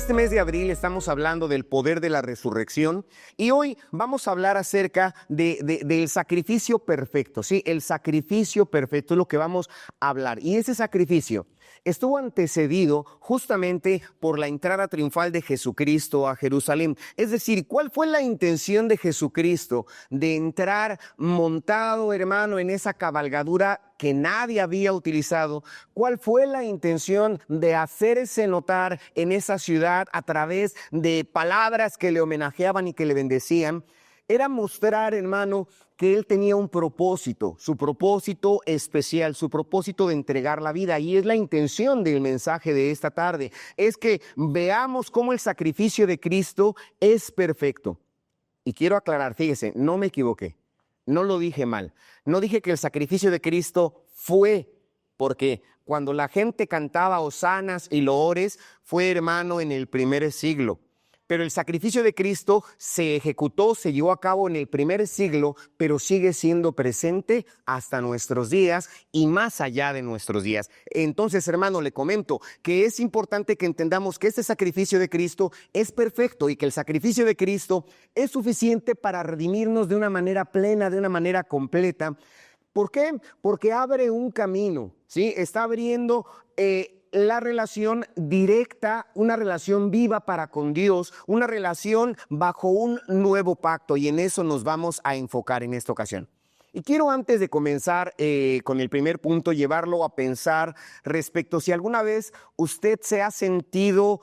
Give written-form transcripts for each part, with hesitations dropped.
este mes de abril estamos hablando del poder de la resurrección y hoy vamos a hablar acerca del sacrificio perfecto, ¿sí? El sacrificio perfecto es lo que vamos a hablar. Y ese sacrificio estuvo antecedido justamente por la entrada triunfal de Jesucristo a Jerusalén. Es decir, ¿cuál fue la intención de Jesucristo de entrar montado, hermano, en esa cabalgadura que nadie había utilizado? ¿Cuál fue la intención de hacerse notar en esa ciudad a través de palabras que le homenajeaban y que le bendecían? Era mostrar, hermano, que él tenía un propósito, su propósito especial, su propósito de entregar la vida. Y es la intención del mensaje de esta tarde, es que veamos cómo el sacrificio de Cristo es perfecto. Y quiero aclarar, fíjese, no me equivoqué, no lo dije mal. No dije que el sacrificio de Cristo fue, porque cuando la gente cantaba hosanas y loores, fue, hermano, en el primer siglo. Pero el sacrificio de Cristo se ejecutó, se llevó a cabo en el primer siglo, pero sigue siendo presente hasta nuestros días y más allá de nuestros días. Entonces, hermano, le comento que es importante que entendamos que este sacrificio de Cristo es perfecto y que el sacrificio de Cristo es suficiente para redimirnos de una manera plena, de una manera completa. ¿Por qué? Porque abre un camino, ¿sí? Está abriendo la relación directa, una relación viva para con Dios, una relación bajo un nuevo pacto, y en eso nos vamos a enfocar en esta ocasión. Y quiero, antes de comenzar con el primer punto, llevarlo a pensar respecto si alguna vez usted se ha sentido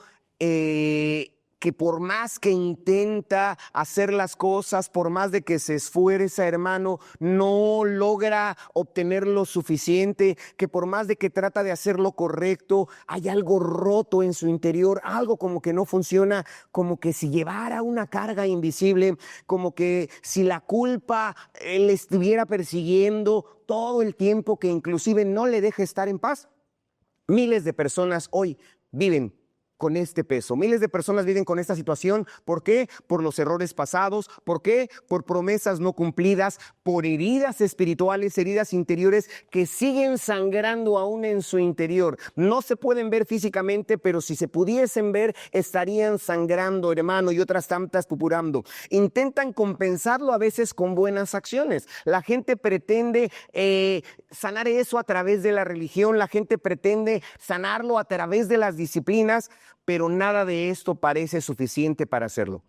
que por más que intenta hacer las cosas, por más de que se esfuerza, hermano, no logra obtener lo suficiente, que por más de que trata de hacer lo correcto, hay algo roto en su interior, algo como que no funciona, como que si llevara una carga invisible, como que si la culpa le estuviera persiguiendo todo el tiempo, que inclusive no le deja estar en paz. Miles de personas hoy viven con este peso. Miles de personas viven con esta situación. ¿Por qué? Por los errores pasados. ¿Por qué? Por promesas no cumplidas, por heridas espirituales, heridas interiores que siguen sangrando aún en su interior. No se pueden ver físicamente, pero si se pudiesen ver, estarían sangrando, hermano, y otras tantas pupurando. Intentan compensarlo a veces con buenas acciones. La gente pretende sanar eso a través de la religión. La gente pretende sanarlo a través de las disciplinas, pero nada de esto parece suficiente para hacerlo.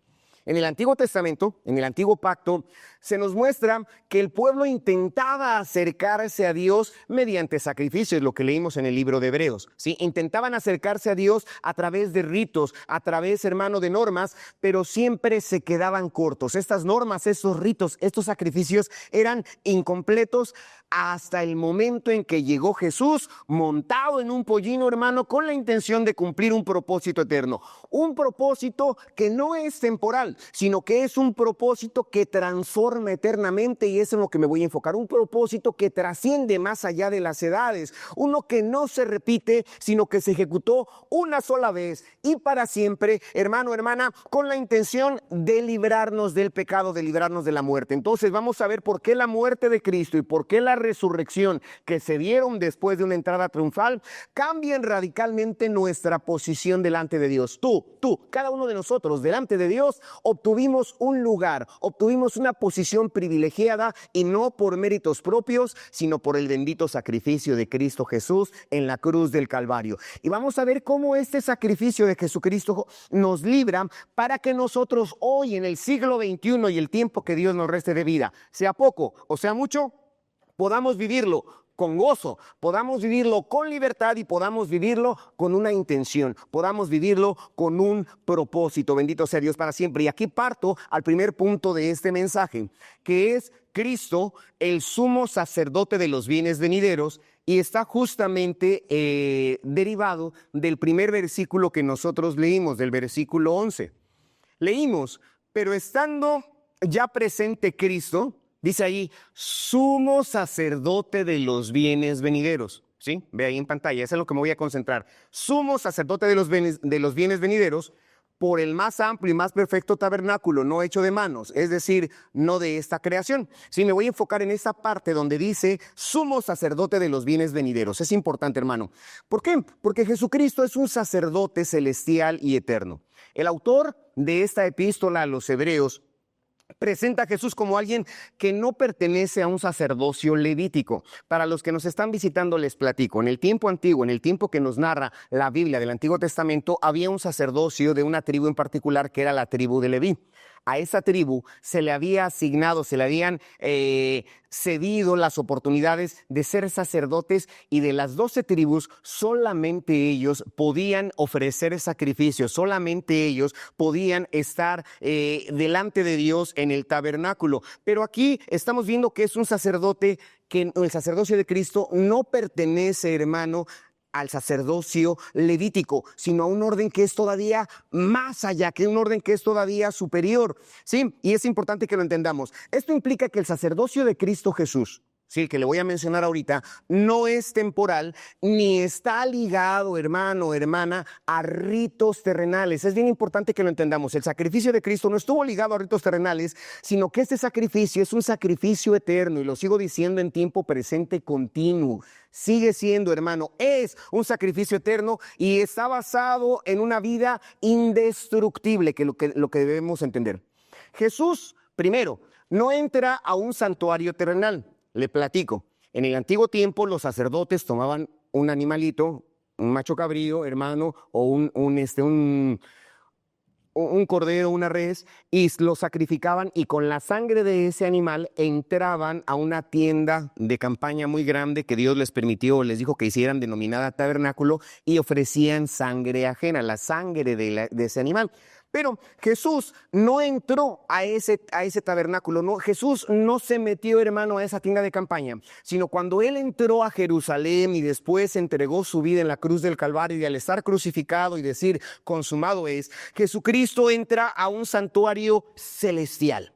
En el Antiguo Testamento, en el Antiguo Pacto, se nos muestra que el pueblo intentaba acercarse a Dios mediante sacrificios, lo que leímos en el libro de Hebreos, ¿sí? Intentaban acercarse a Dios a través de ritos, a través, hermano, de normas, pero siempre se quedaban cortos. Estas normas, estos ritos, estos sacrificios eran incompletos hasta el momento en que llegó Jesús montado en un pollino, hermano, con la intención de cumplir un propósito eterno. Un propósito que no es temporal, sino que es un propósito que transforma eternamente, y es en lo que me voy a enfocar. Un propósito que trasciende más allá de las edades. Uno que no se repite, sino que se ejecutó una sola vez y para siempre, hermano, hermana, con la intención de librarnos del pecado, de librarnos de la muerte. Entonces vamos a ver por qué la muerte de Cristo y por qué la resurrección que se dieron después de una entrada triunfal cambian radicalmente nuestra posición delante de Dios. Tú, cada uno de nosotros delante de Dios obtuvimos un lugar, obtuvimos una posición privilegiada, y no por méritos propios, sino por el bendito sacrificio de Cristo Jesús en la cruz del Calvario. Y vamos a ver cómo este sacrificio de Jesucristo nos libra para que nosotros hoy, en el siglo XXI y el tiempo que Dios nos reste de vida, sea poco o sea mucho, podamos vivirlo con gozo, podamos vivirlo con libertad y podamos vivirlo con una intención, podamos vivirlo con un propósito. Bendito sea Dios para siempre. Y aquí parto al primer punto de este mensaje, que es Cristo, el sumo sacerdote de los bienes venideros, y está justamente derivado del primer versículo que nosotros leímos, del versículo 11. Leímos, pero estando ya presente Cristo, dice ahí, sumo sacerdote de los bienes venideros, ¿sí? Ve ahí en pantalla, eso es en lo que me voy a concentrar. Sumo sacerdote de los bienes venideros, por el más amplio y más perfecto tabernáculo, no hecho de manos, es decir, no de esta creación. Sí, me voy a enfocar en esa parte donde dice sumo sacerdote de los bienes venideros. Es importante, hermano. ¿Por qué? Porque Jesucristo es un sacerdote celestial y eterno. El autor de esta epístola a los Hebreos presenta a Jesús como alguien que no pertenece a un sacerdocio levítico. Para los que nos están visitando les platico, en el tiempo antiguo, en el tiempo que nos narra la Biblia del Antiguo Testamento, había un sacerdocio de una tribu en particular que era la tribu de Leví. A esa tribu se le había asignado, se le habían cedido las oportunidades de ser sacerdotes, y de las 12 tribus solamente ellos podían ofrecer sacrificios, solamente ellos podían estar delante de Dios en el tabernáculo. Pero aquí estamos viendo que es un sacerdote, que el sacerdocio de Cristo no pertenece, hermano, al sacerdocio levítico, sino a un orden que es todavía más allá, que un orden que es todavía superior, ¿sí? Y es importante que lo entendamos. Esto implica que el sacerdocio de Cristo Jesús, sí, el que le voy a mencionar ahorita, no es temporal ni está ligado, hermano, hermana, a ritos terrenales. Es bien importante que lo entendamos. El sacrificio de Cristo no estuvo ligado a ritos terrenales, sino que este sacrificio es un sacrificio eterno, y lo sigo diciendo en tiempo presente continuo. Sigue siendo, hermano, es un sacrificio eterno y está basado en una vida indestructible, que lo que debemos entender. Jesús, primero, no entra a un santuario terrenal. Le platico. En el antiguo tiempo los sacerdotes tomaban un animalito, un macho cabrío, hermano, o un cordero, una res, y lo sacrificaban, y con la sangre de ese animal entraban a una tienda de campaña muy grande que Dios les permitió, les dijo que hicieran, denominada tabernáculo, y ofrecían sangre ajena, la sangre de ese animal. Pero Jesús no entró a ese tabernáculo, no, Jesús no se metió, hermano, a esa tienda de campaña, sino cuando Él entró a Jerusalén y después entregó su vida en la cruz del Calvario, y al estar crucificado y decir consumado es, Jesucristo entra a un santuario celestial.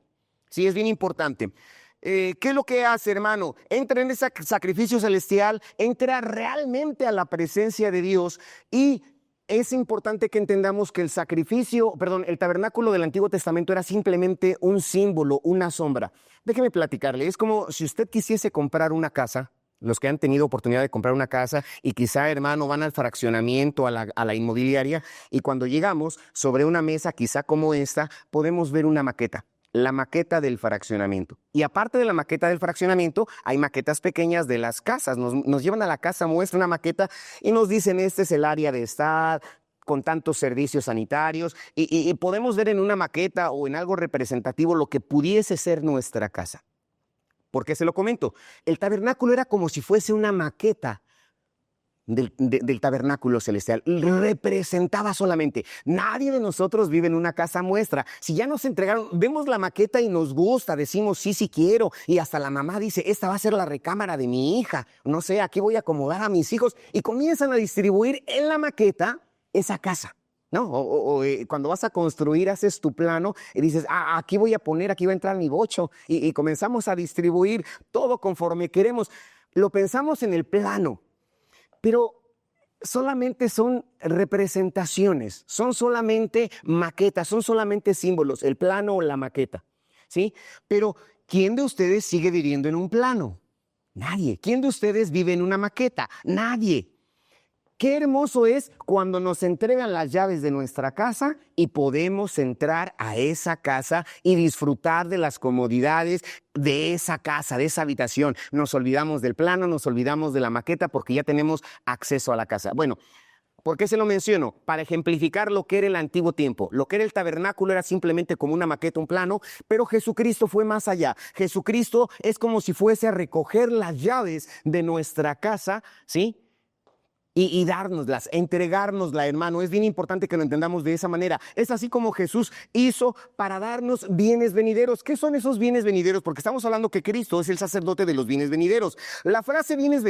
Sí, es bien importante. ¿Qué es lo que hace, hermano? Entra en ese sacrificio celestial, entra realmente a la presencia de Dios, y es importante que entendamos que el tabernáculo del Antiguo Testamento era simplemente un símbolo, una sombra. Déjeme platicarle, es como si usted quisiese comprar una casa, los que han tenido oportunidad de comprar una casa y quizá, hermano, van al fraccionamiento, a la inmobiliaria, y cuando llegamos sobre una mesa quizá como esta, podemos ver una maqueta. La maqueta del fraccionamiento. Y aparte de la maqueta del fraccionamiento, hay maquetas pequeñas de las casas. Nos llevan a la casa, muestran una maqueta y nos dicen, este es el área de estar, con tantos servicios sanitarios, y podemos ver en una maqueta o en algo representativo lo que pudiese ser nuestra casa. ¿Por qué se lo comento? El tabernáculo era como si fuese una maqueta del tabernáculo celestial. Representaba solamente. Nadie de nosotros vive en una casa muestra. Si ya nos entregaron, vemos la maqueta y nos gusta, decimos sí, sí quiero, y hasta la mamá dice, esta va a ser la recámara de mi hija, no sé, aquí voy a acomodar a mis hijos, y comienzan a distribuir en la maqueta esa casa, ¿no? Cuando vas a construir, haces tu plano y dices, aquí voy a poner, aquí va a entrar mi bocho, y comenzamos a distribuir todo conforme queremos. Lo pensamos en el plano, pero solamente son representaciones, son solamente maquetas, son solamente símbolos, el plano o la maqueta, ¿sí? Pero ¿quién de ustedes sigue viviendo en un plano? Nadie. ¿Quién de ustedes vive en una maqueta? Nadie. Qué hermoso es cuando nos entregan las llaves de nuestra casa y podemos entrar a esa casa y disfrutar de las comodidades de esa casa, de esa habitación. Nos olvidamos del plano, nos olvidamos de la maqueta porque ya tenemos acceso a la casa. Bueno, ¿por qué se lo menciono? Para ejemplificar lo que era el antiguo tiempo. Lo que era el tabernáculo era simplemente como una maqueta, un plano, pero Jesucristo fue más allá. Jesucristo es como si fuese a recoger las llaves de nuestra casa, ¿sí? Y dárnoslas, entregárnosla, hermano. Es bien importante que lo entendamos de esa manera. Es así como Jesús hizo para darnos bienes venideros. ¿Qué son esos bienes venideros? Porque estamos hablando que Cristo es el sacerdote de los bienes venideros. La frase bienes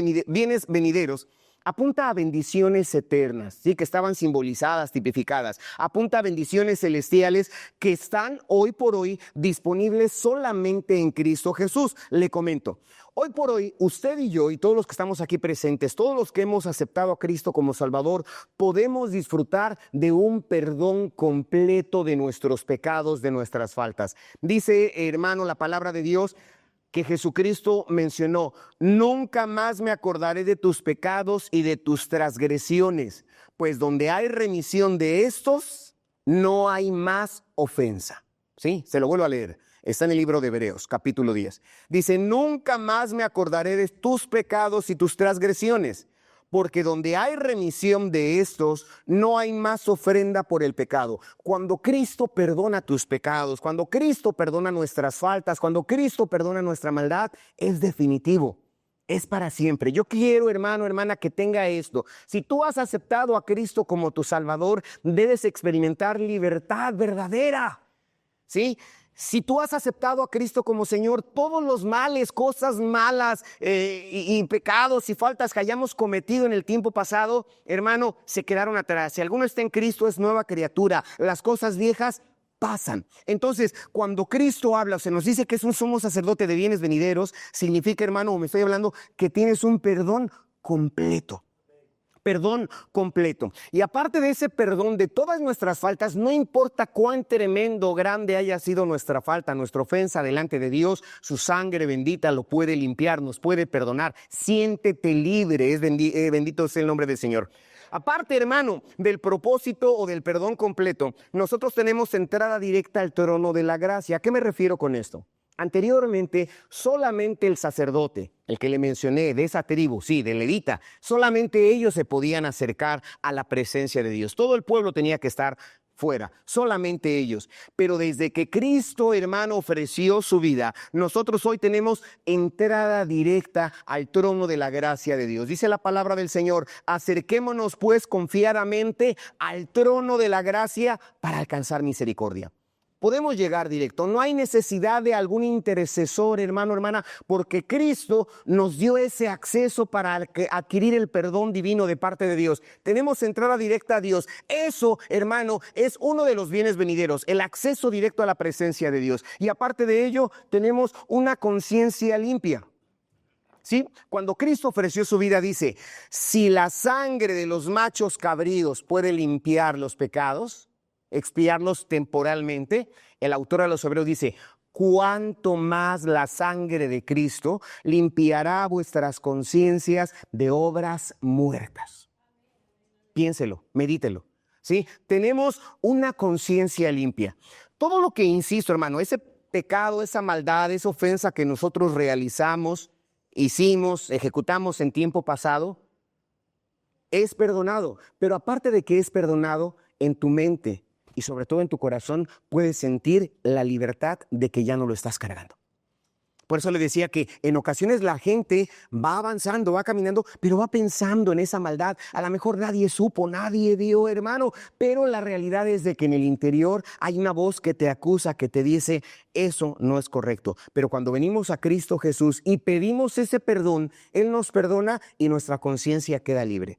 venideros apunta a bendiciones eternas, ¿sí? Que estaban simbolizadas, tipificadas. Apunta a bendiciones celestiales que están hoy por hoy disponibles solamente en Cristo Jesús. Le comento, hoy por hoy, usted y yo y todos los que estamos aquí presentes, todos los que hemos aceptado a Cristo como Salvador, podemos disfrutar de un perdón completo de nuestros pecados, de nuestras faltas. Dice, hermano, la palabra de Dios, que Jesucristo mencionó: nunca más me acordaré de tus pecados y de tus transgresiones, pues donde hay remisión de estos, no hay más ofensa. Sí, se lo vuelvo a leer. Está en el libro de Hebreos, capítulo 10. Dice: nunca más me acordaré de tus pecados y tus transgresiones, porque donde hay remisión de estos, no hay más ofrenda por el pecado. Cuando Cristo perdona tus pecados, cuando Cristo perdona nuestras faltas, cuando Cristo perdona nuestra maldad, es definitivo, es para siempre. Yo quiero, hermano, hermana, que tenga esto. Si tú has aceptado a Cristo como tu Salvador, debes experimentar libertad verdadera, ¿sí? Si tú has aceptado a Cristo como Señor, todos los males, cosas malas y pecados y faltas que hayamos cometido en el tiempo pasado, hermano, se quedaron atrás. Si alguno está en Cristo, es nueva criatura. Las cosas viejas pasan. Entonces, cuando Cristo habla, o se nos dice que es un sumo sacerdote de bienes venideros, significa, hermano, me estoy hablando que tienes un perdón completo. Perdón completo. Y aparte de ese perdón de todas nuestras faltas, no importa cuán tremendo o grande haya sido nuestra falta, nuestra ofensa delante de Dios, su sangre bendita lo puede limpiar, nos puede perdonar. Siéntete libre, bendito sea el nombre del Señor. Aparte, hermano, del propósito o del perdón completo, nosotros tenemos entrada directa al trono de la gracia. ¿A qué me refiero con esto? Anteriormente, solamente el sacerdote, el que le mencioné, de esa tribu, sí, de levita, solamente ellos se podían acercar a la presencia de Dios. Todo el pueblo tenía que estar fuera, solamente ellos. Pero desde que Cristo, hermano, ofreció su vida, nosotros hoy tenemos entrada directa al trono de la gracia de Dios. Dice la palabra del Señor: acerquémonos pues confiadamente al trono de la gracia para alcanzar misericordia. Podemos llegar directo, no hay necesidad de algún intercesor, hermano, hermana, porque Cristo nos dio ese acceso para adquirir el perdón divino de parte de Dios. Tenemos entrada directa a Dios. Eso, hermano, es uno de los bienes venideros, el acceso directo a la presencia de Dios. Y aparte de ello, tenemos una conciencia limpia. ¿Sí? Cuando Cristo ofreció su vida, dice: si la sangre de los machos cabríos puede limpiar los pecados, expiarlos temporalmente, el autor de los Hebreos dice: cuánto más la sangre de Cristo limpiará vuestras conciencias de obras muertas. Piénselo, medítelo, ¿sí? Tenemos una conciencia limpia. Todo lo que, insisto, hermano, ese pecado, esa maldad, esa ofensa que nosotros realizamos, hicimos, ejecutamos en tiempo pasado, es perdonado. Pero aparte de que es perdonado, en tu mente y sobre todo en tu corazón puedes sentir la libertad de que ya no lo estás cargando. Por eso le decía que en ocasiones la gente va avanzando, va caminando, pero va pensando en esa maldad. A lo mejor nadie supo, nadie vio, hermano, pero la realidad es de que en el interior hay una voz que te acusa, que te dice: eso no es correcto. Pero cuando venimos a Cristo Jesús y pedimos ese perdón, Él nos perdona y nuestra conciencia queda libre.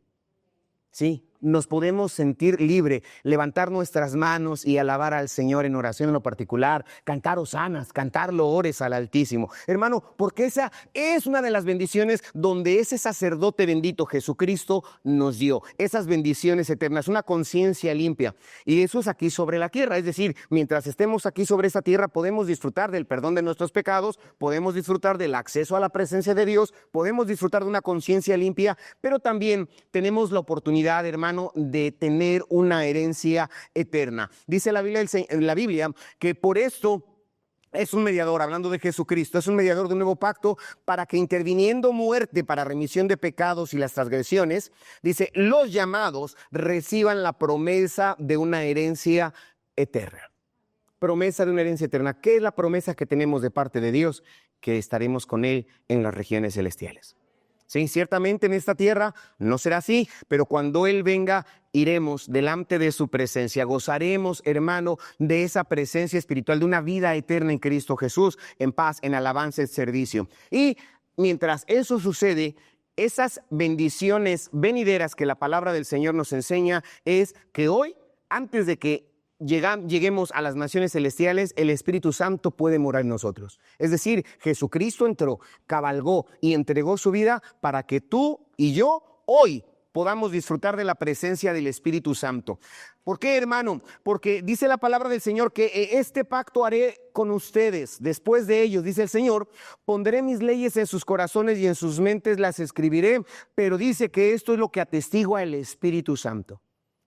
Sí, nos podemos sentir libre, levantar nuestras manos y alabar al Señor en oración en lo particular, cantar hosanas, cantar loores al Altísimo. Hermano, porque esa es una de las bendiciones donde ese sacerdote bendito Jesucristo nos dio. Esas bendiciones eternas, una conciencia limpia. Y eso es aquí sobre la tierra. Es decir, mientras estemos aquí sobre esta tierra, podemos disfrutar del perdón de nuestros pecados, podemos disfrutar del acceso a la presencia de Dios, podemos disfrutar de una conciencia limpia, pero también tenemos la oportunidad, hermano, de tener una herencia eterna. Dice la Biblia que por esto es un mediador, hablando de Jesucristo, es un mediador de un nuevo pacto, para que, interviniendo muerte para remisión de pecados y las transgresiones, dice, los llamados reciban la promesa de una herencia eterna. Promesa de una herencia eterna. ¿Qué es la promesa que tenemos de parte de Dios? Que estaremos con Él en las regiones celestiales. Sí, ciertamente en esta tierra no será así, pero cuando Él venga, iremos delante de su presencia, gozaremos, hermano, de esa presencia espiritual, de una vida eterna en Cristo Jesús, en paz, en alabanza y servicio. Y mientras eso sucede, esas bendiciones venideras que la palabra del Señor nos enseña es que hoy, antes de que lleguemos a las naciones celestiales, el Espíritu Santo puede morar en nosotros. Es decir, Jesucristo entró, cabalgó y entregó su vida para que tú y yo hoy podamos disfrutar de la presencia del Espíritu Santo. ¿Por qué, hermano? Porque dice la palabra del Señor que este pacto haré con ustedes. Después de ellos, dice el Señor, pondré mis leyes en sus corazones y en sus mentes las escribiré. Pero dice que esto es lo que atestigua el Espíritu Santo.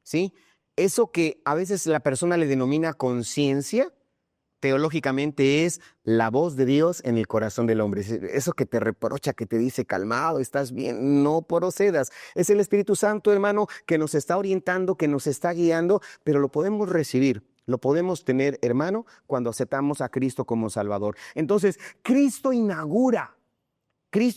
¿Sí? Eso que a veces la persona le denomina conciencia, teológicamente es la voz de Dios en el corazón del hombre. Eso que te reprocha, que te dice calmado, estás bien, no procedas. Es el Espíritu Santo, hermano, que nos está orientando, que nos está guiando, pero lo podemos recibir, lo podemos tener, hermano, cuando aceptamos a Cristo como Salvador. Entonces, Cristo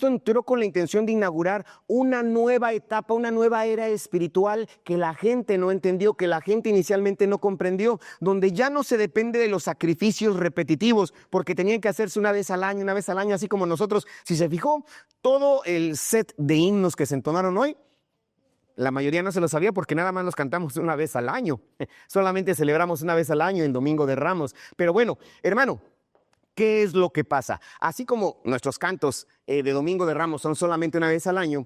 entró con la intención de inaugurar una nueva etapa, una nueva era espiritual que la gente no entendió, que la gente inicialmente no comprendió, donde ya no se depende de los sacrificios repetitivos, porque tenían que hacerse una vez al año, así como nosotros. Si se fijó, todo el set de himnos que se entonaron hoy, la mayoría no se lo sabía porque nada más los cantamos una vez al año. Solamente celebramos una vez al año en Domingo de Ramos. Pero bueno, hermano, ¿qué es lo que pasa? Así como nuestros cantos de Domingo de Ramos son solamente una vez al año,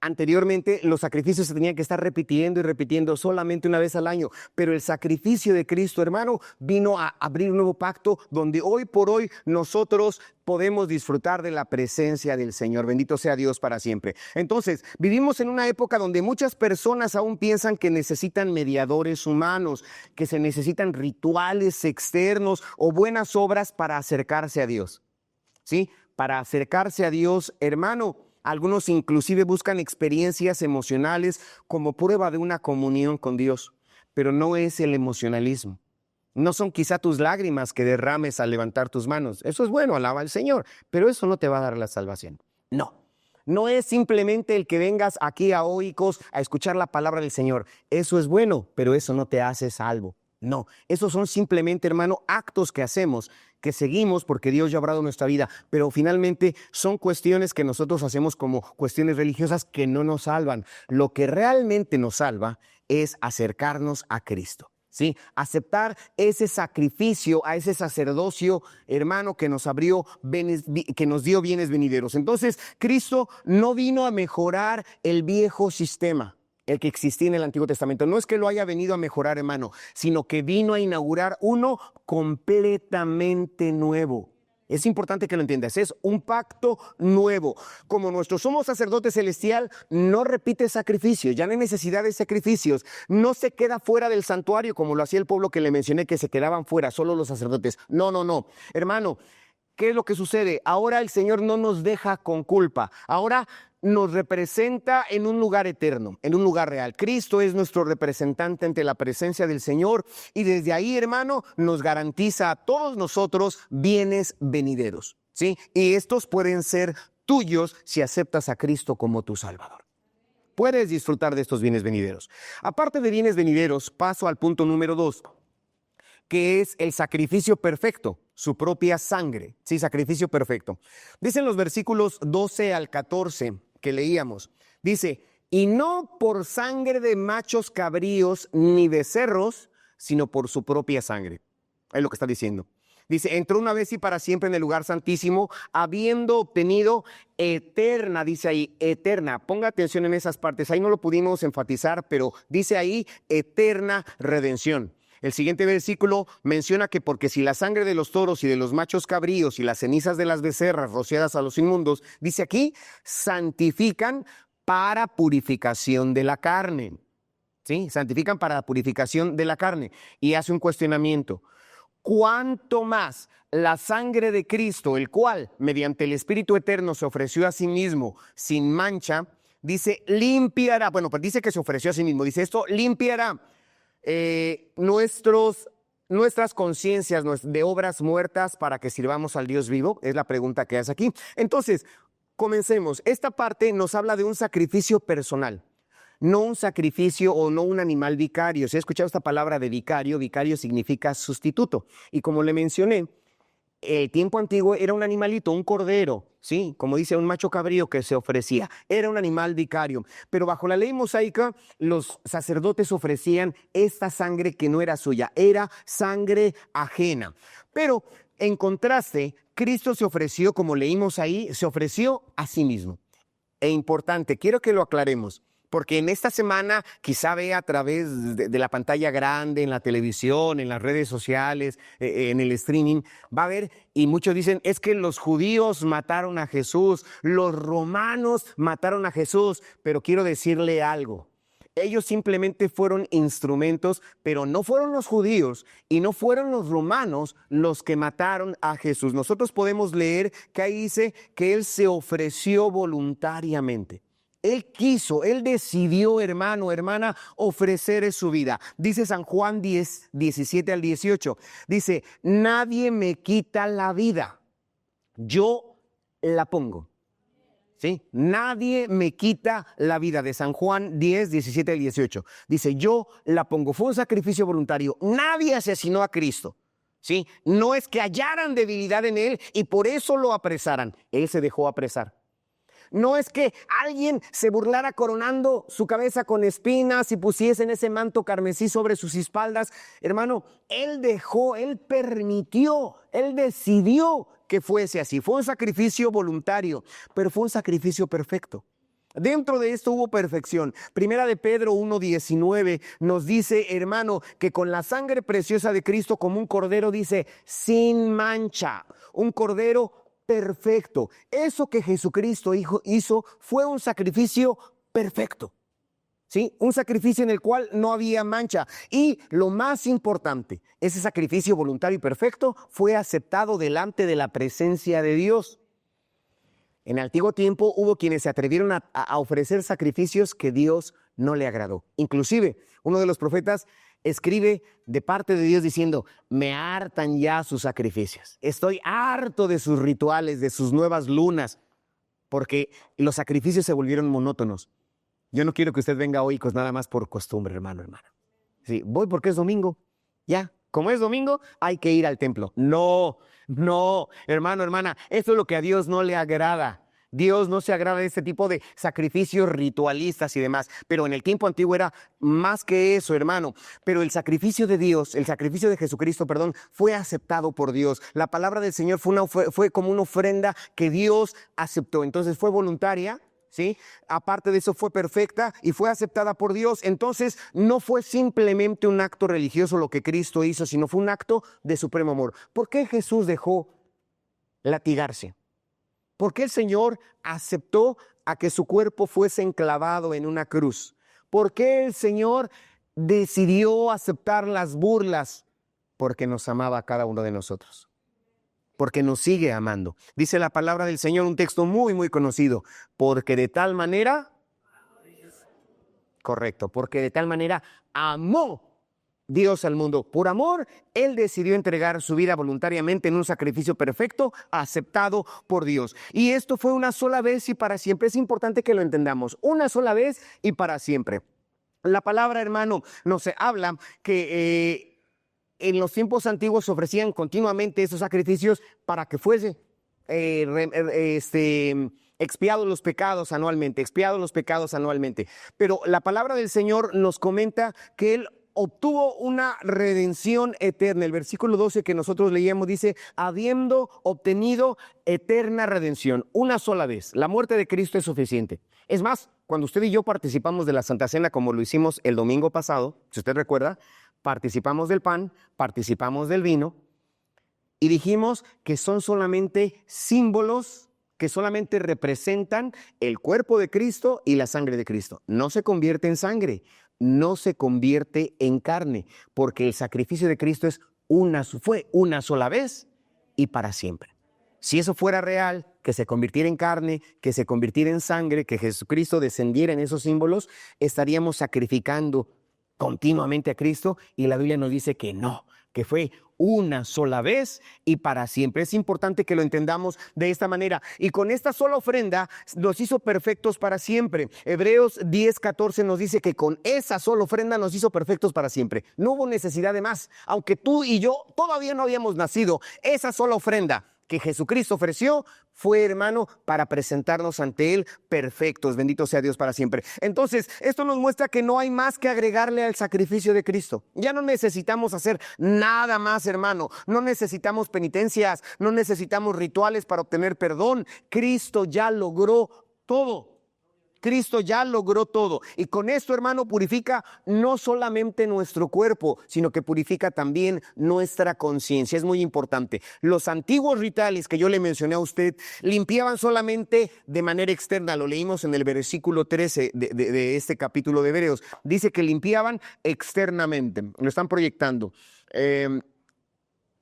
anteriormente los sacrificios se tenían que estar repitiendo y repitiendo solamente una vez al año, pero el sacrificio de Cristo, hermano, vino a abrir un nuevo pacto donde hoy por hoy nosotros podemos disfrutar de la presencia del Señor. Bendito sea Dios para siempre. Entonces, vivimos en una época donde muchas personas aún piensan que necesitan mediadores humanos, que se necesitan rituales externos o buenas obras para acercarse a Dios. ¿Sí? Para acercarse a Dios, hermano, algunos inclusive buscan experiencias emocionales como prueba de una comunión con Dios, pero no es el emocionalismo. No son quizá tus lágrimas que derrames al levantar tus manos. Eso es bueno, alaba al Señor, pero eso no te va a dar la salvación. No es simplemente el que vengas aquí a Oikos a escuchar la palabra del Señor. Eso es bueno, pero eso no te hace salvo. No, esos son simplemente, hermano, actos que hacemos, que seguimos porque Dios ya ha obrado nuestra vida, pero finalmente son cuestiones que nosotros hacemos como cuestiones religiosas que no nos salvan. Lo que realmente nos salva es acercarnos a Cristo. ¿Sí? Aceptar ese sacrificio, a ese sacerdocio, hermano, que nos abrió, que nos dio bienes venideros. Entonces, Cristo no vino a mejorar el viejo sistema, el que existía en el Antiguo Testamento. No es que lo haya venido a mejorar, hermano, sino que vino a inaugurar uno completamente nuevo. Es importante que lo entiendas, es un pacto nuevo. Como nuestro sumo sacerdote celestial no repite sacrificios, ya no hay necesidad de sacrificios, no se queda fuera del santuario como lo hacía el pueblo que le mencioné, que se quedaban fuera, solo los sacerdotes. No. Hermano, ¿qué es lo que sucede? Ahora el Señor no nos deja con culpa, ahora nos representa en un lugar eterno, en un lugar real. Cristo es nuestro representante ante la presencia del Señor y desde ahí, hermano, nos garantiza a todos nosotros bienes venideros, ¿sí? Y estos pueden ser tuyos si aceptas a Cristo como tu Salvador. Puedes disfrutar de estos bienes venideros. Aparte de bienes venideros, paso al punto número 2, que es el sacrificio perfecto, su propia sangre. Sí, sacrificio perfecto. Dicen los versículos 12 al 14 que leíamos. Dice, y no por sangre de machos cabríos ni becerros, sino por su propia sangre. Es lo que está diciendo. Dice, entró una vez y para siempre en el lugar santísimo, habiendo obtenido eterna, dice ahí, eterna. Ponga atención en esas partes. Ahí no lo pudimos enfatizar, pero dice ahí, eterna redención. El siguiente versículo menciona que porque si la sangre de los toros y de los machos cabríos y las cenizas de las becerras rociadas a los inmundos, dice aquí, santifican para purificación de la carne. ¿Sí? Santifican para la purificación de la carne. Y hace un cuestionamiento. ¿Cuánto más la sangre de Cristo, el cual mediante el Espíritu Eterno se ofreció a sí mismo sin mancha, dice, limpiará, bueno, pues dice que se ofreció a sí mismo, dice esto, limpiará nuestras conciencias de obras muertas para que sirvamos al Dios vivo? Es la pregunta que hace aquí. Entonces, comencemos. Esta parte nos habla de un sacrificio personal, no un sacrificio o no un animal vicario. Si he escuchado esta palabra de vicario, vicario significa sustituto. Y como le mencioné, el tiempo antiguo era un animalito, un cordero, ¿sí? Como dice, un macho cabrío que se ofrecía. Era un animal vicario. Pero bajo la ley mosaica, los sacerdotes ofrecían esta sangre que no era suya, era sangre ajena. Pero en contraste, Cristo se ofreció, como leímos ahí, se ofreció a sí mismo. E importante, quiero que lo aclaremos. Porque en esta semana quizá vea a través de la pantalla grande, en la televisión, en las redes sociales, en el streaming, va a ver, y muchos dicen, es que los judíos mataron a Jesús, los romanos mataron a Jesús, pero quiero decirle algo. Ellos simplemente fueron instrumentos, pero no fueron los judíos y no fueron los romanos los que mataron a Jesús. Nosotros podemos leer que ahí dice que Él se ofreció voluntariamente. Él quiso, Él decidió, hermano, hermana, ofrecer su vida. Dice San Juan 10, 17 al 18. Dice, nadie me quita la vida, yo la pongo. ¿Sí? Nadie me quita la vida, de San Juan 10, 17 al 18. Dice, yo la pongo. Fue un sacrificio voluntario. Nadie asesinó a Cristo. ¿Sí? No es que hallaran debilidad en Él y por eso lo apresaran. Él se dejó apresar. No es que alguien se burlara coronando su cabeza con espinas y pusiesen ese manto carmesí sobre sus espaldas. Hermano, Él dejó, Él permitió, Él decidió que fuese así. Fue un sacrificio voluntario, pero fue un sacrificio perfecto. Dentro de esto hubo perfección. Primera de Pedro 1:19 nos dice, hermano, que con la sangre preciosa de Cristo como un cordero, dice, sin mancha, un cordero perfecto. Eso que Jesucristo hizo fue un sacrificio perfecto. ¿Sí? Un sacrificio en el cual no había mancha. Y lo más importante, ese sacrificio voluntario y perfecto fue aceptado delante de la presencia de Dios. En el antiguo tiempo hubo quienes se atrevieron a ofrecer sacrificios que Dios no le agradó. Inclusive, uno de los profetas escribe de parte de Dios diciendo, me hartan ya sus sacrificios. Estoy harto de sus rituales, de sus nuevas lunas, porque los sacrificios se volvieron monótonos. Yo no quiero que usted venga hoy nada más por costumbre, hermano, hermana. Sí, voy porque es domingo. Ya, como es domingo, hay que ir al templo. No, hermano, hermana, eso es lo que a Dios no le agrada. Dios no se agrada de este tipo de sacrificios ritualistas y demás. Pero en el tiempo antiguo era más que eso, hermano. Pero el sacrificio de Dios, el sacrificio de Jesucristo, fue aceptado por Dios. La palabra del Señor fue como una ofrenda que Dios aceptó. Entonces fue voluntaria, ¿sí? Aparte de eso fue perfecta y fue aceptada por Dios. Entonces no fue simplemente un acto religioso lo que Cristo hizo, sino fue un acto de supremo amor. ¿Por qué Jesús dejó latigarse? ¿Por qué el Señor aceptó a que su cuerpo fuese enclavado en una cruz? ¿Por qué el Señor decidió aceptar las burlas? Porque nos amaba a cada uno de nosotros. Porque nos sigue amando. Dice la palabra del Señor, un texto muy, muy conocido. Porque de tal manera, correcto, porque de tal manera amó Dios al mundo. Por amor, Él decidió entregar su vida voluntariamente en un sacrificio perfecto, aceptado por Dios. Y esto fue una sola vez y para siempre. Es importante que lo entendamos. Una sola vez y para siempre. La palabra, hermano, nos habla que en los tiempos antiguos se ofrecían continuamente esos sacrificios para que fuese expiados los pecados anualmente, Pero la palabra del Señor nos comenta que Él obtuvo una redención eterna. El versículo 12 que nosotros leíamos dice, habiendo obtenido eterna redención, una sola vez. La muerte de Cristo es suficiente. Es más, cuando usted y yo participamos de la Santa Cena, como lo hicimos el domingo pasado, si usted recuerda, participamos del pan, participamos del vino, y dijimos que son solamente símbolos que solamente representan el cuerpo de Cristo y la sangre de Cristo. No se convierte en sangre, no se convierte en carne, porque el sacrificio de Cristo fue una sola vez y para siempre. Si eso fuera real, que se convirtiera en carne, que se convirtiera en sangre, que Jesucristo descendiera en esos símbolos, estaríamos sacrificando continuamente a Cristo y la Biblia nos dice que no, que fue una sola vez y para siempre. Es importante que lo entendamos de esta manera. Y con esta sola ofrenda nos hizo perfectos para siempre. Hebreos 10:14 nos dice que con esa sola ofrenda nos hizo perfectos para siempre. No hubo necesidad de más. Aunque tú y yo todavía no habíamos nacido, esa sola ofrenda que Jesucristo ofreció fue, hermano, para presentarnos ante Él perfectos. Bendito sea Dios para siempre. Entonces, esto nos muestra que no hay más que agregarle al sacrificio de Cristo. Ya no necesitamos hacer nada más, hermano. No necesitamos penitencias, no necesitamos rituales para obtener perdón. Cristo ya logró todo. Cristo ya logró todo. Y con esto, hermano, purifica no solamente nuestro cuerpo, sino que purifica también nuestra conciencia. Es muy importante. Los antiguos rituales que yo le mencioné a usted limpiaban solamente de manera externa. Lo leímos en el versículo 13 de este capítulo de Hebreos. Dice que limpiaban externamente. Lo están proyectando.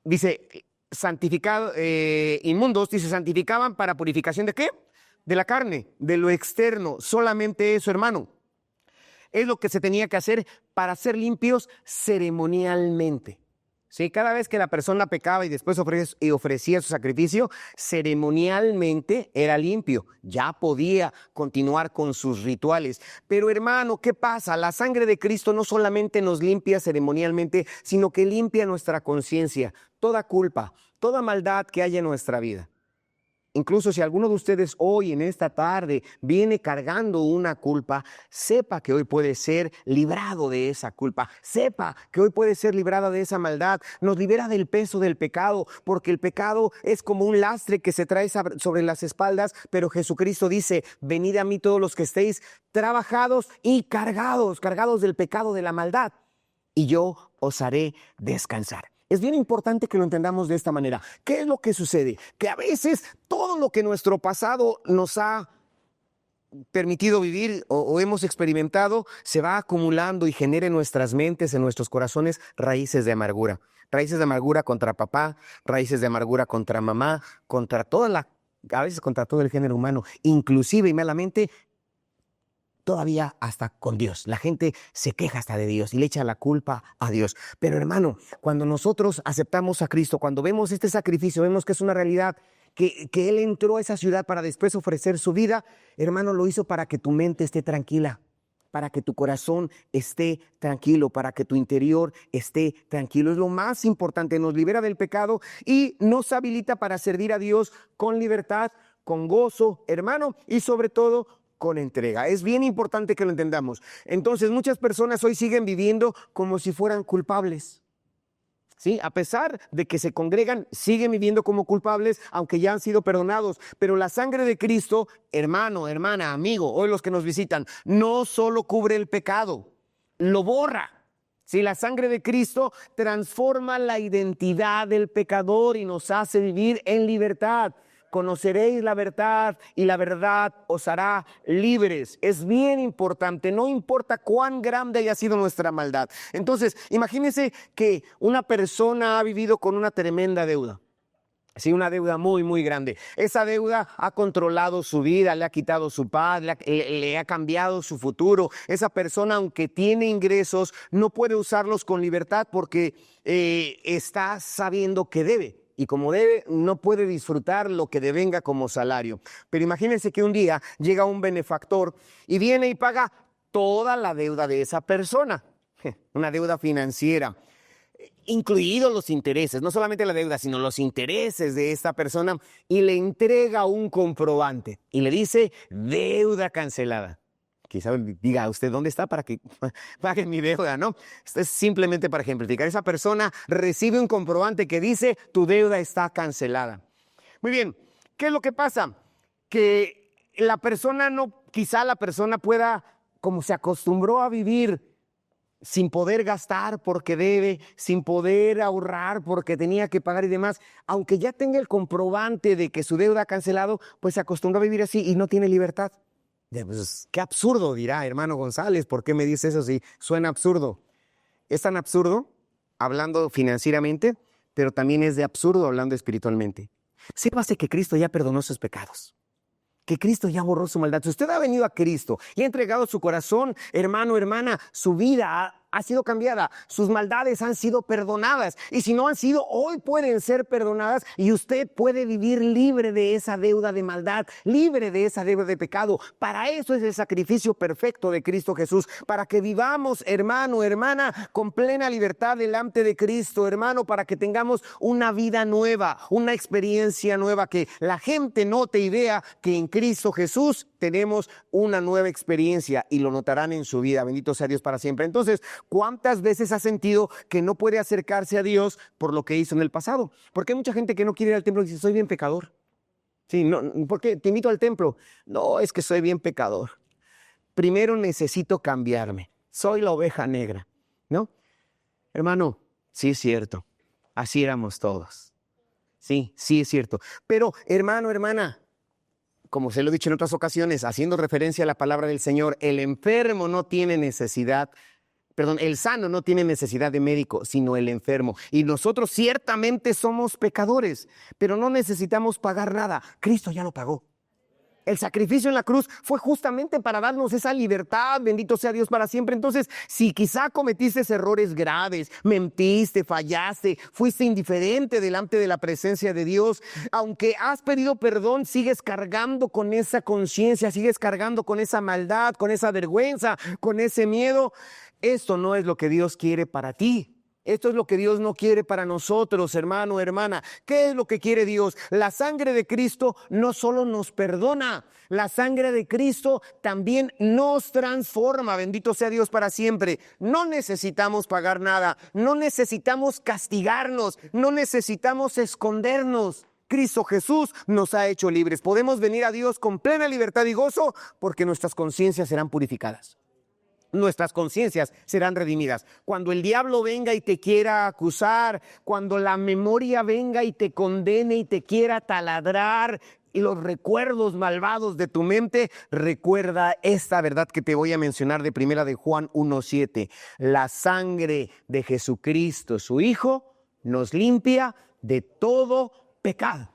Dice, santificado, inmundos, dice, santificaban para purificación ¿de qué? De la carne, de lo externo, solamente eso, hermano. Es lo que se tenía que hacer para ser limpios ceremonialmente. ¿Sí? Cada vez que la persona pecaba y después ofrecía su sacrificio, ceremonialmente era limpio. Ya podía continuar con sus rituales. Pero hermano, ¿qué pasa? La sangre de Cristo no solamente nos limpia ceremonialmente, sino que limpia nuestra conciencia, toda culpa, toda maldad que haya en nuestra vida. Incluso si alguno de ustedes hoy en esta tarde viene cargando una culpa, sepa que hoy puede ser librado de esa culpa. Sepa que hoy puede ser librada de esa maldad. Nos libera del peso del pecado, porque el pecado es como un lastre que se trae sobre las espaldas, pero Jesucristo dice, venid a mí todos los que estéis trabajados y cargados del pecado de la maldad, y yo os haré descansar. Es bien importante que lo entendamos de esta manera. ¿Qué es lo que sucede? Que a veces todo lo que nuestro pasado nos ha permitido vivir o hemos experimentado se va acumulando y genera en nuestras mentes, en nuestros corazones, raíces de amargura. Raíces de amargura contra papá, raíces de amargura contra mamá, a veces contra todo el género humano, inclusive y malamente, todavía hasta con Dios. La gente se queja hasta de Dios y le echa la culpa a Dios. Pero hermano, cuando nosotros aceptamos a Cristo, cuando vemos este sacrificio, vemos que es una realidad, que Él entró a esa ciudad para después ofrecer su vida, hermano, lo hizo para que tu mente esté tranquila, para que tu corazón esté tranquilo, para que tu interior esté tranquilo. Es lo más importante, nos libera del pecado y nos habilita para servir a Dios con libertad, con gozo, hermano, y sobre todo con entrega. Es bien importante que lo entendamos. Entonces, muchas personas hoy siguen viviendo como si fueran culpables. ¿Sí? A pesar de que se congregan, siguen viviendo como culpables, aunque ya han sido perdonados. Pero la sangre de Cristo, hermano, hermana, amigo, hoy los que nos visitan, no solo cubre el pecado, lo borra. ¿Sí? La sangre de Cristo transforma la identidad del pecador y nos hace vivir en libertad. Conoceréis la verdad y la verdad os hará libres. Es bien importante, no importa cuán grande haya sido nuestra maldad. Entonces, imagínense que una persona ha vivido con una tremenda deuda. Sí, una deuda muy, muy grande. Esa deuda ha controlado su vida, le ha quitado su paz, le ha cambiado su futuro. Esa persona, aunque tiene ingresos, no puede usarlos con libertad porque está sabiendo que debe. Y como debe, no puede disfrutar lo que devenga como salario. Pero imagínense que un día llega un benefactor y viene y paga toda la deuda de esa persona. Una deuda financiera, incluidos los intereses, no solamente la deuda, sino los intereses de esta persona, y le entrega un comprobante y le dice deuda cancelada. Quizá diga usted, ¿dónde está para que pague mi deuda? No, esto es simplemente para ejemplificar. Esa persona recibe un comprobante que dice, tu deuda está cancelada. Muy bien, ¿qué es lo que pasa? Que quizá la persona pueda, como se acostumbró a vivir, sin poder gastar porque debe, sin poder ahorrar porque tenía que pagar y demás, aunque ya tenga el comprobante de que su deuda ha cancelado, pues se acostumbró a vivir así y no tiene libertad. Pues, qué absurdo, dirá hermano González, ¿por qué me dice eso? Sí, suena absurdo. Es tan absurdo hablando financieramente, pero también es de absurdo hablando espiritualmente. Sépase que Cristo ya perdonó sus pecados, que Cristo ya borró su maldad. Si usted ha venido a Cristo y ha entregado su corazón, hermano, hermana, su vida ha sido cambiada, sus maldades han sido perdonadas. Y si no han sido, hoy pueden ser perdonadas y usted puede vivir libre de esa deuda de maldad, libre de esa deuda de pecado. Para eso es el sacrificio perfecto de Cristo Jesús, para que vivamos, hermano, hermana, con plena libertad delante de Cristo, hermano, para que tengamos una vida nueva, una experiencia nueva, que la gente note y vea que en Cristo Jesús tenemos una nueva experiencia y lo notarán en su vida. Bendito sea Dios para siempre. Entonces, ¿cuántas veces ha sentido que no puede acercarse a Dios por lo que hizo en el pasado? Porque hay mucha gente que no quiere ir al templo y dice, soy bien pecador. Sí, no, ¿por qué te invito al templo? No, es que soy bien pecador. Primero necesito cambiarme. Soy la oveja negra, ¿no? Hermano, sí es cierto. Así éramos todos. Sí, sí es cierto. Pero, hermano, hermana, como se lo he dicho en otras ocasiones, haciendo referencia a la palabra del Señor, el enfermo no tiene necesidad, el sano no tiene necesidad de médico, sino el enfermo. Y nosotros ciertamente somos pecadores, pero no necesitamos pagar nada. Cristo ya lo pagó. El sacrificio en la cruz fue justamente para darnos esa libertad, bendito sea Dios para siempre. Entonces, si quizá cometiste errores graves, mentiste, fallaste, fuiste indiferente delante de la presencia de Dios, aunque has pedido perdón, sigues cargando con esa conciencia, sigues cargando con esa maldad, con esa vergüenza, con ese miedo. Esto no es lo que Dios quiere para ti. Esto es lo que Dios no quiere para nosotros, hermano, hermana. ¿Qué es lo que quiere Dios? La sangre de Cristo no solo nos perdona, la sangre de Cristo también nos transforma. Bendito sea Dios para siempre. No necesitamos pagar nada, no necesitamos castigarnos, no necesitamos escondernos. Cristo Jesús nos ha hecho libres. Podemos venir a Dios con plena libertad y gozo porque nuestras conciencias serán purificadas. Nuestras conciencias serán redimidas. Cuando el diablo venga y te quiera acusar, cuando la memoria venga y te condene y te quiera taladrar, y los recuerdos malvados de tu mente, recuerda esta verdad que te voy a mencionar de 1 de Juan 1:7. La sangre de Jesucristo, su Hijo, nos limpia de todo pecado.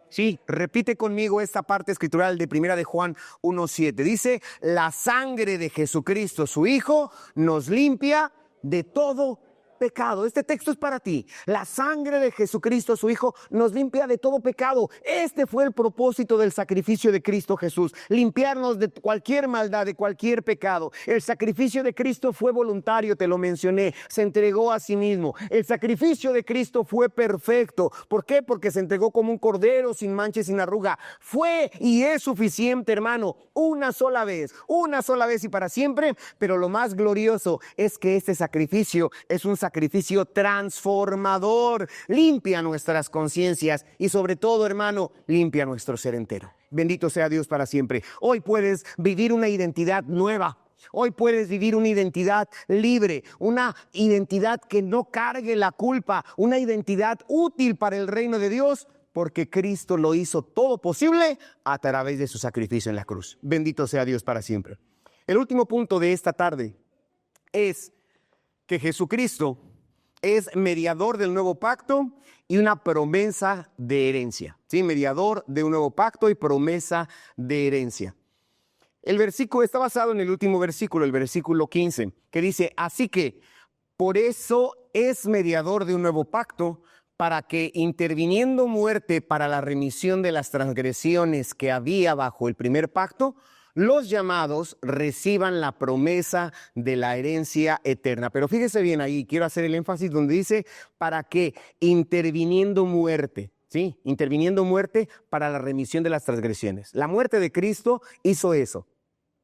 Sí, repite conmigo esta parte escritural de 1 de Juan 1:7. Dice, la sangre de Jesucristo, su Hijo, nos limpia de todo pecado. Este texto es para ti. La sangre de Jesucristo, su Hijo, nos limpia de todo pecado. Este fue el propósito del sacrificio de Cristo Jesús. Limpiarnos de cualquier maldad, de cualquier pecado. El sacrificio de Cristo fue voluntario, te lo mencioné. Se entregó a sí mismo. El sacrificio de Cristo fue perfecto. ¿Por qué? Porque se entregó como un cordero sin mancha y sin arruga. Fue y es suficiente, hermano, una sola vez y para siempre. Pero lo más glorioso es que este sacrificio es un sacrificio transformador. Limpia nuestras conciencias y sobre todo, hermano, limpia nuestro ser entero. Bendito sea Dios para siempre. Hoy puedes vivir una identidad nueva. Hoy puedes vivir una identidad libre, una identidad que no cargue la culpa, una identidad útil para el reino de Dios, porque Cristo lo hizo todo posible a través de su sacrificio en la cruz. Bendito sea Dios para siempre. El último punto de esta tarde es que Jesucristo es mediador del nuevo pacto y una promesa de herencia. ¿Sí? Mediador de un nuevo pacto y promesa de herencia. El versículo está basado en el último versículo, el versículo 15, que dice, así que por eso es mediador de un nuevo pacto, para que interviniendo muerte para la remisión de las transgresiones que había bajo el primer pacto, los llamados reciban la promesa de la herencia eterna. Pero fíjese bien ahí, quiero hacer el énfasis donde dice, para que interviniendo muerte, ¿sí? Interviniendo muerte para la remisión de las transgresiones. La muerte de Cristo hizo eso.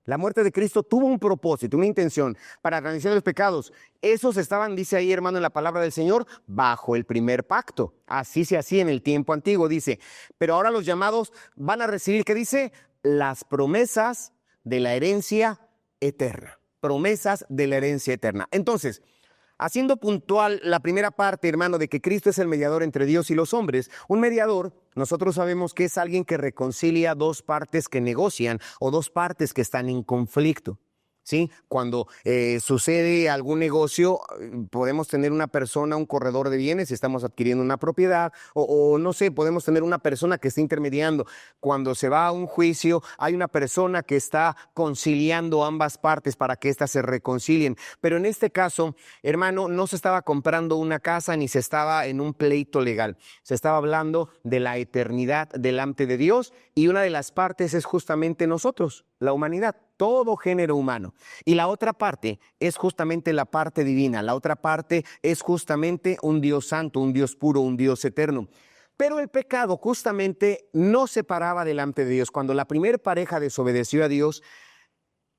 La muerte de Cristo tuvo un propósito, una intención para la remisión de los pecados. Esos estaban, dice ahí, hermano, en la palabra del Señor, bajo el primer pacto. Así se hacía en el tiempo antiguo, dice. Pero ahora los llamados van a recibir, ¿qué dice? Las promesas de la herencia eterna. Promesas de la herencia eterna. Entonces, haciendo puntual la primera parte, hermano, de que Cristo es el mediador entre Dios y los hombres, un mediador, nosotros sabemos que es alguien que reconcilia dos partes que negocian o dos partes que están en conflicto. ¿sí? Cuando sucede algún negocio, podemos tener una persona, un corredor de bienes, si estamos adquiriendo una propiedad, o no sé, podemos tener una persona que está intermediando. Cuando se va a un juicio, hay una persona que está conciliando ambas partes para que éstas se reconcilien. Pero en este caso, hermano, no se estaba comprando una casa ni se estaba en un pleito legal. Se estaba hablando de la eternidad delante de Dios, y una de las partes es justamente nosotros, la humanidad, todo género humano. Y la otra parte es justamente la parte divina. La otra parte es justamente un Dios santo, un Dios puro, un Dios eterno. Pero el pecado justamente no se paraba delante de Dios. Cuando la primera pareja desobedeció a Dios,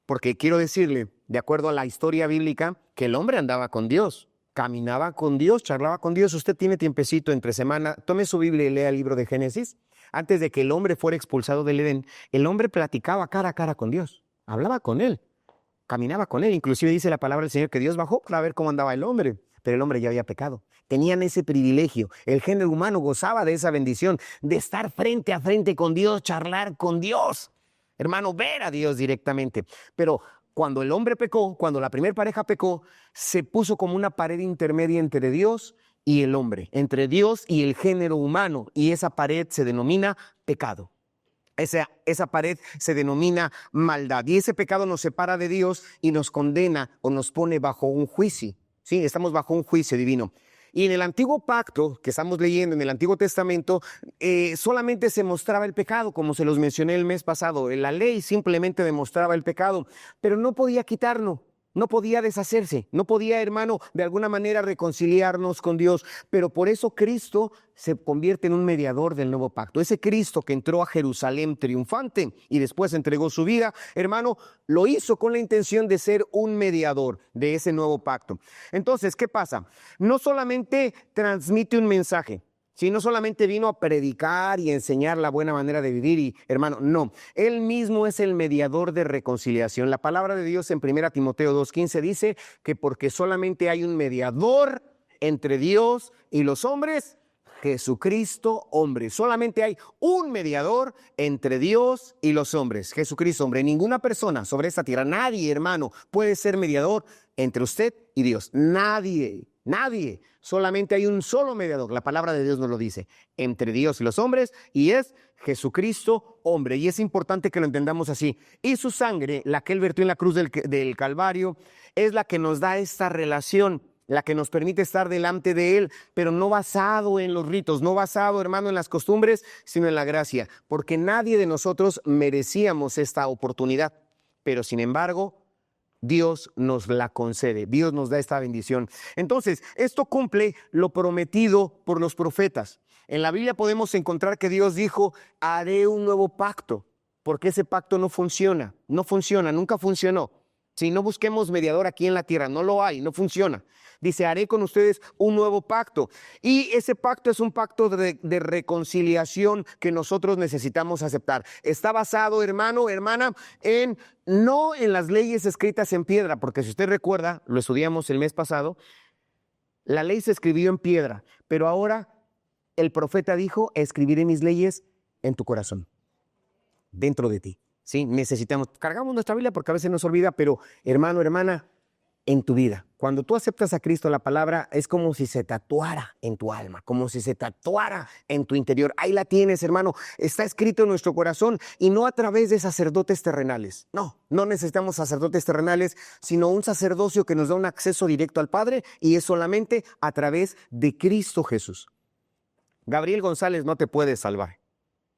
porque quiero decirle, de acuerdo a la historia bíblica, que el hombre andaba con Dios, caminaba con Dios, charlaba con Dios. Usted tiene tiempecito entre semana, tome su Biblia y lea el libro de Génesis. Antes de que el hombre fuera expulsado del Edén, el hombre platicaba cara a cara con Dios, hablaba con él, caminaba con él. Inclusive dice la palabra del Señor que Dios bajó para ver cómo andaba el hombre, pero el hombre ya había pecado. Tenían ese privilegio. El género humano gozaba de esa bendición, de estar frente a frente con Dios, charlar con Dios. Hermano, ver a Dios directamente. Pero cuando el hombre pecó, cuando la primera pareja pecó, se puso como una pared intermedia entre Dios y el hombre, entre Dios y el género humano, y esa pared se denomina pecado. Esa pared se denomina maldad, y ese pecado nos separa de Dios y nos condena o nos pone bajo un juicio. Sí, estamos bajo un juicio divino. Y en el antiguo pacto que estamos leyendo, en el Antiguo Testamento, solamente se mostraba el pecado, como se los mencioné el mes pasado. La ley simplemente demostraba el pecado, pero no podía quitarlo. No podía deshacerse, no podía, hermano, de alguna manera reconciliarnos con Dios. Pero por eso Cristo se convierte en un mediador del nuevo pacto. Ese Cristo que entró a Jerusalén triunfante y después entregó su vida, hermano, lo hizo con la intención de ser un mediador de ese nuevo pacto. Entonces, ¿qué pasa? No solamente transmite un mensaje, si no solamente vino a predicar y enseñar la buena manera de vivir, y hermano, no, él mismo es el mediador de reconciliación. La palabra de Dios en 1 Timoteo 2:15 dice que porque solamente hay un mediador entre Dios y los hombres, Jesucristo, hombre. Solamente hay un mediador entre Dios y los hombres, Jesucristo, hombre. Ninguna persona sobre esta tierra, nadie, hermano, puede ser mediador entre usted y Dios. Nadie. Nadie, solamente hay un solo mediador, la palabra de Dios nos lo dice, entre Dios y los hombres, y es Jesucristo, hombre, y es importante que lo entendamos así. Y su sangre, la que él vertió en la cruz del Calvario, es la que nos da esta relación, la que nos permite estar delante de él, pero no basado en los ritos, no basado, hermano, en las costumbres, sino en la gracia, porque nadie de nosotros merecíamos esta oportunidad, pero sin embargo, Dios nos la concede, Dios nos da esta bendición. Entonces, esto cumple lo prometido por los profetas. En la Biblia podemos encontrar que Dios dijo, haré un nuevo pacto, porque ese pacto no funciona, nunca funcionó. Si no busquemos mediador aquí en la tierra, no lo hay, no funciona. Dice, haré con ustedes un nuevo pacto. Y ese pacto es un pacto de reconciliación que nosotros necesitamos aceptar. Está basado, hermano, hermana, no en las leyes escritas en piedra, porque si usted recuerda, lo estudiamos el mes pasado, la ley se escribió en piedra, pero ahora el profeta dijo, escribiré mis leyes en tu corazón, dentro de ti. Sí, cargamos nuestra Biblia porque a veces nos olvida, pero hermano, hermana, en tu vida. Cuando tú aceptas a Cristo, la palabra es como si se tatuara en tu alma, como si se tatuara en tu interior. Ahí la tienes, hermano. Está escrito en nuestro corazón y no a través de sacerdotes terrenales. No necesitamos sacerdotes terrenales, sino un sacerdocio que nos da un acceso directo al Padre, y es solamente a través de Cristo Jesús. Gabriel González no te puede salvar.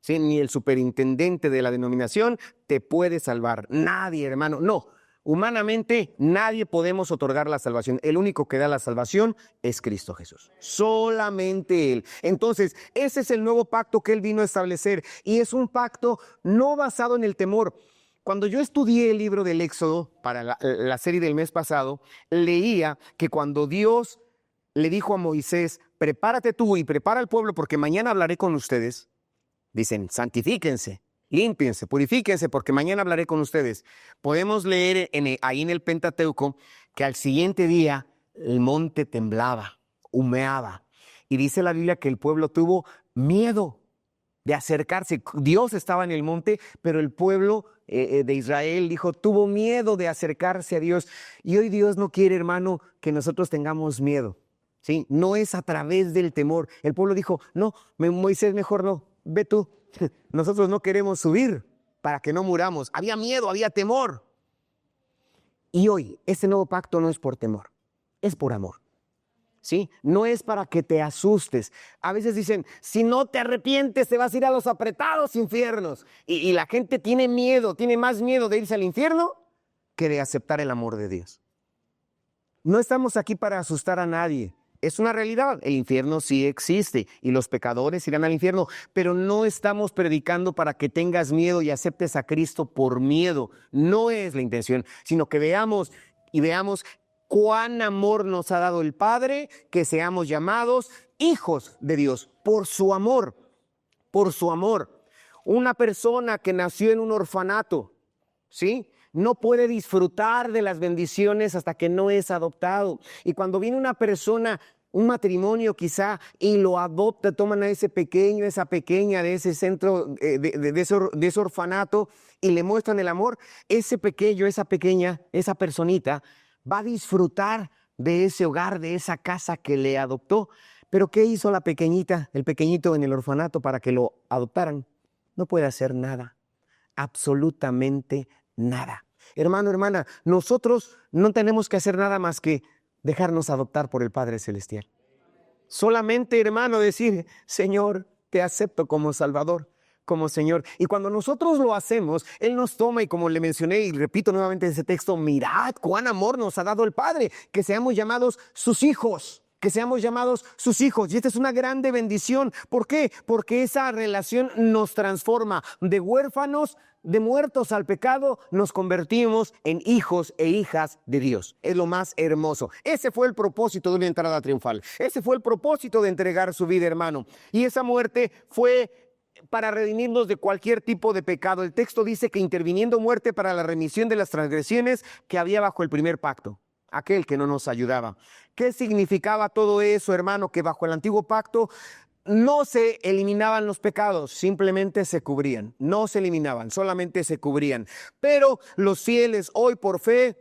Sí, ni el superintendente de la denominación te puede salvar. Nadie, hermano, no. Humanamente, nadie podemos otorgar la salvación. El único que da la salvación es Cristo Jesús. Solamente Él. Entonces, ese es el nuevo pacto que Él vino a establecer. Y es un pacto no basado en el temor. Cuando yo estudié el libro del Éxodo para la serie del mes pasado, leía que cuando Dios le dijo a Moisés, prepárate tú y prepara al pueblo porque mañana hablaré con ustedes. Dicen, santifíquense, límpiense, purifíquense, porque mañana hablaré con ustedes. Podemos leer ahí en el Pentateuco que al siguiente día el monte temblaba, humeaba. Y dice la Biblia que el pueblo tuvo miedo. de acercarse. Dios estaba en el monte, pero el pueblo de Israel tuvo miedo de acercarse a Dios. Y hoy Dios no quiere, hermano, que nosotros tengamos miedo. ¿Sí? No es a través del temor. El pueblo dijo, no, Moisés, mejor no, ve tú. Nosotros no queremos subir para que no muramos. Había miedo, había temor. Y hoy, este nuevo pacto no es por temor, es por amor. ¿Sí? No es para que te asustes. A veces dicen, si no te arrepientes te vas a ir a los apretados infiernos. Y la gente tiene miedo, tiene más miedo de irse al infierno que de aceptar el amor de Dios. No estamos aquí para asustar a nadie. Es una realidad, el infierno sí existe y los pecadores irán al infierno, pero no estamos predicando para que tengas miedo y aceptes a Cristo por miedo. No es la intención, sino que veamos cuán amor nos ha dado el Padre, que seamos llamados hijos de Dios, por su amor, por su amor. Una persona que nació en un orfanato, ¿sí?, no puede disfrutar de las bendiciones hasta que no es adoptado. Y cuando viene una persona, un matrimonio quizá, y lo adopta, toman a ese pequeño, esa pequeña de ese centro, de ese orfanato, y le muestran el amor, ese pequeño, esa pequeña, esa personita, va a disfrutar de ese hogar, de esa casa que le adoptó. Pero ¿qué hizo la pequeñita, el pequeñito en el orfanato para que lo adoptaran? No puede hacer nada, absolutamente nada. Hermano, hermana, nosotros no tenemos que hacer nada más que dejarnos adoptar por el Padre Celestial. Solamente, hermano, decir, Señor, te acepto como Salvador, como Señor. Y cuando nosotros lo hacemos, Él nos toma y como le mencioné y repito nuevamente ese texto, mirad cuán amor nos ha dado el Padre, que seamos llamados sus hijos. Que seamos llamados sus hijos. Y esta es una grande bendición. ¿Por qué? Porque esa relación nos transforma de huérfanos, de muertos al pecado, nos convertimos en hijos e hijas de Dios. Es lo más hermoso. Ese fue el propósito de una entrada triunfal. Ese fue el propósito de entregar su vida, hermano. Y esa muerte fue para redimirnos de cualquier tipo de pecado. El texto dice que interviniendo muerte para la remisión de las transgresiones que había bajo el primer pacto. Aquel que no nos ayudaba. ¿Qué significaba todo eso, hermano? Que bajo el antiguo pacto no se eliminaban los pecados, simplemente se cubrían. No se eliminaban, solamente se cubrían. Pero los fieles hoy por fe,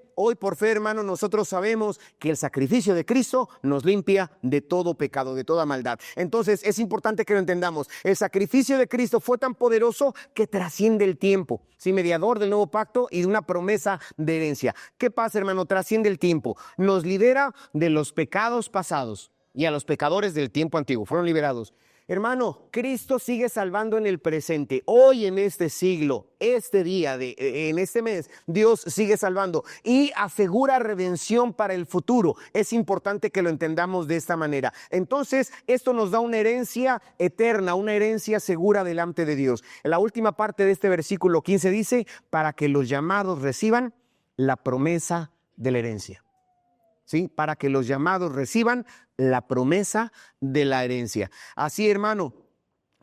hermano, nosotros sabemos que el sacrificio de Cristo nos limpia de todo pecado, de toda maldad. Entonces es importante que lo entendamos. El sacrificio de Cristo fue tan poderoso que trasciende el tiempo. Sí, mediador del nuevo pacto y de una promesa de herencia. ¿Qué pasa, hermano? Trasciende el tiempo. Nos libera de los pecados pasados y a los pecadores del tiempo antiguo. Fueron liberados. Hermano, Cristo sigue salvando en el presente. Hoy en este siglo, este día, en este mes, Dios sigue salvando y asegura redención para el futuro. Es importante que lo entendamos de esta manera. Entonces, esto nos da una herencia eterna, una herencia segura delante de Dios. En la última parte de este versículo 15 dice, para que los llamados reciban la promesa de la herencia. ¿Sí? Para que los llamados reciban la promesa de la herencia. Así, hermano,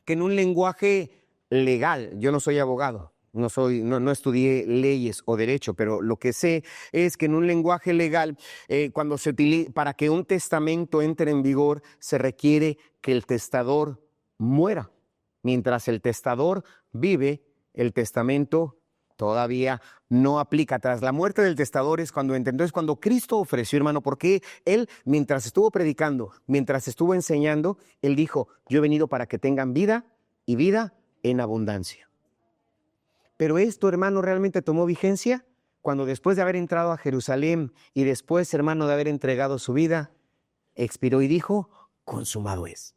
que en un lenguaje legal, yo no soy abogado, no estudié leyes o derecho, pero lo que sé es que en un lenguaje legal, cuando se utiliza, para que un testamento entre en vigor, se requiere que el testador muera. Mientras el testador vive, el testamento todavía no aplica. Tras la muerte del testador es cuando entendió, es cuando Cristo ofreció, hermano, porque Él, mientras estuvo predicando, mientras estuvo enseñando, Él dijo, yo he venido para que tengan vida y vida en abundancia. Pero esto, hermano, realmente tomó vigencia cuando después de haber entrado a Jerusalén y después, hermano, de haber entregado su vida, expiró y dijo, consumado es.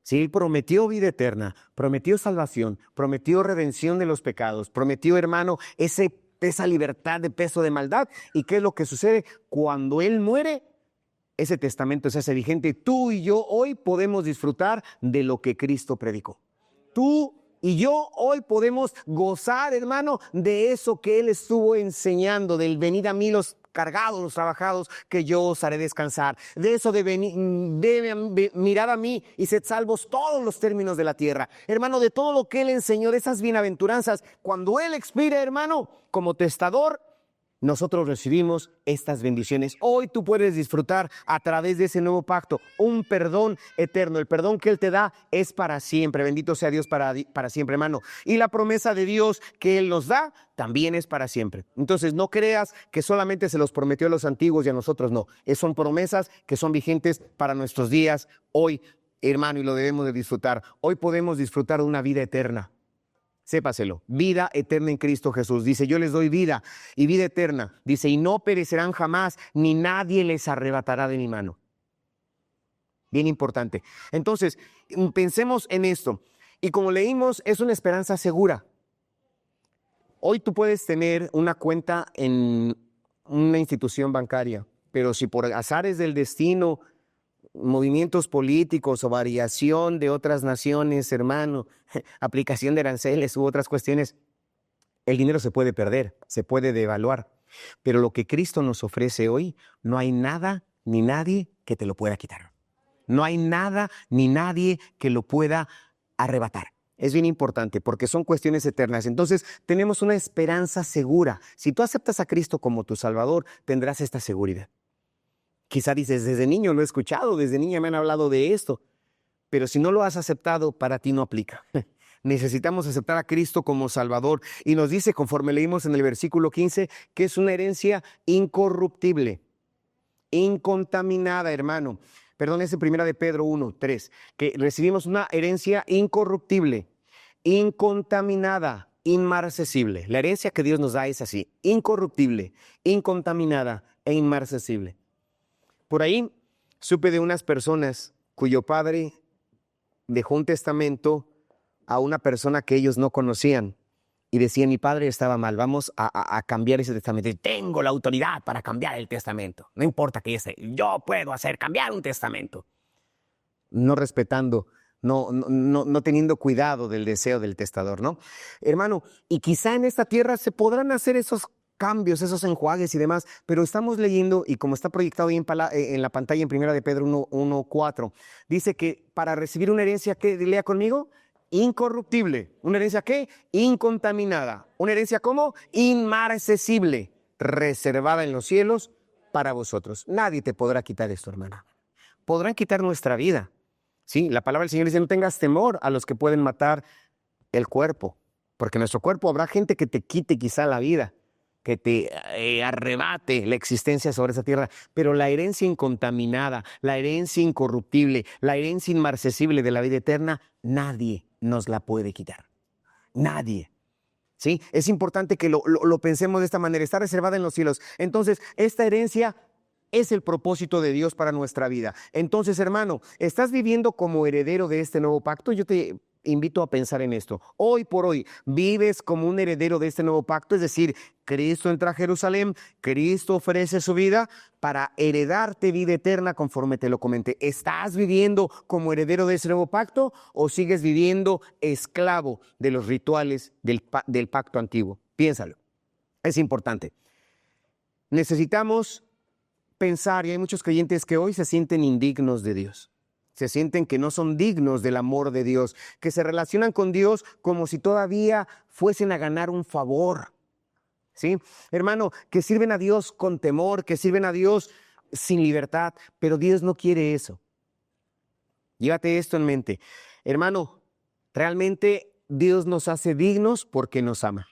Sí, prometió vida eterna, prometió salvación, prometió redención de los pecados, prometió, hermano, esa libertad de peso de maldad. ¿Y qué es lo que sucede? Cuando Él muere, ese testamento se hace vigente. Tú y yo hoy podemos disfrutar de lo que Cristo predicó. Tú y yo hoy podemos gozar, hermano, de eso que Él estuvo enseñando, del venid a mí los cargados, los trabajados, que yo os haré descansar. De eso de mirad a mí y sed salvos todos los términos de la tierra. Hermano, de todo lo que Él enseñó, de esas bienaventuranzas, cuando Él expire, hermano, como testador, nosotros recibimos estas bendiciones. Hoy tú puedes disfrutar a través de ese nuevo pacto un perdón eterno. El perdón que Él te da es para siempre. Bendito sea Dios para siempre, hermano. Y la promesa de Dios que Él nos da también es para siempre. Entonces no creas que solamente se los prometió a los antiguos y a nosotros no. Son promesas que son vigentes para nuestros días hoy, hermano, y lo debemos de disfrutar. Hoy podemos disfrutar de una vida eterna. Sépaselo, vida eterna en Cristo Jesús. Dice, yo les doy vida y vida eterna. Dice, y no perecerán jamás, ni nadie les arrebatará de mi mano. Bien importante. Entonces, pensemos en esto. Y como leímos, es una esperanza segura. Hoy tú puedes tener una cuenta en una institución bancaria, pero si por azares del destino, movimientos políticos o variación de otras naciones, hermano, aplicación de aranceles u otras cuestiones, el dinero se puede perder, se puede devaluar. Pero lo que Cristo nos ofrece hoy, no hay nada ni nadie que te lo pueda quitar. No hay nada ni nadie que lo pueda arrebatar. Es bien importante porque son cuestiones eternas. Entonces tenemos una esperanza segura. Si tú aceptas a Cristo como tu Salvador, tendrás esta seguridad. Quizá dices, desde niño lo he escuchado, desde niña me han hablado de esto, pero si no lo has aceptado, para ti no aplica. Necesitamos aceptar a Cristo como Salvador. Y nos dice, conforme leímos en el versículo 15, que es una herencia incorruptible, incontaminada, hermano. Perdón, es en 1 de Pedro 1:3, que recibimos una herencia incorruptible, incontaminada, inmarcesible. La herencia que Dios nos da es así, incorruptible, incontaminada e inmarcesible. Por ahí supe de unas personas cuyo padre dejó un testamento a una persona que ellos no conocían y decían, mi padre estaba mal, vamos a cambiar ese testamento. Y tengo la autoridad para cambiar el testamento. No importa que yo puedo cambiar un testamento. No respetando, no teniendo cuidado del deseo del testador, ¿no? Hermano, y quizá en esta tierra se podrán hacer esos cambios, esos enjuagues y demás, pero estamos leyendo, y como está proyectado ahí en la pantalla en 1 de Pedro 1:4, dice que para recibir una herencia, ¿qué? Lea conmigo, incorruptible. ¿Una herencia qué? Incontaminada. ¿Una herencia cómo? Inmarcesible, reservada en los cielos para vosotros. Nadie te podrá quitar esto, hermana. Podrán quitar nuestra vida. Sí, la palabra del Señor dice, no tengas temor a los que pueden matar el cuerpo, porque en nuestro cuerpo habrá gente que te quite quizá la vida, que te arrebate la existencia sobre esa tierra, pero la herencia incontaminada, la herencia incorruptible, la herencia inmarcesible de la vida eterna, nadie nos la puede quitar. Nadie. ¿Sí? Es importante que lo pensemos de esta manera, está reservada en los cielos. Entonces, esta herencia es el propósito de Dios para nuestra vida. Entonces, hermano, ¿estás viviendo como heredero de este nuevo pacto? Yo te invito a pensar en esto. Hoy por hoy, ¿vives como un heredero de este nuevo pacto? Es decir, Cristo entra a Jerusalén, Cristo ofrece su vida para heredarte vida eterna conforme te lo comenté. ¿Estás viviendo como heredero de ese nuevo pacto o sigues viviendo esclavo de los rituales del pacto antiguo? Piénsalo. Es importante. Necesitamos pensar, y hay muchos creyentes que hoy se sienten indignos de Dios. Se sienten que no son dignos del amor de Dios, que se relacionan con Dios como si todavía fuesen a ganar un favor. ¿Sí? Hermano, que sirven a Dios con temor, que sirven a Dios sin libertad, pero Dios no quiere eso. Llévate esto en mente. Hermano, realmente Dios nos hace dignos porque nos ama.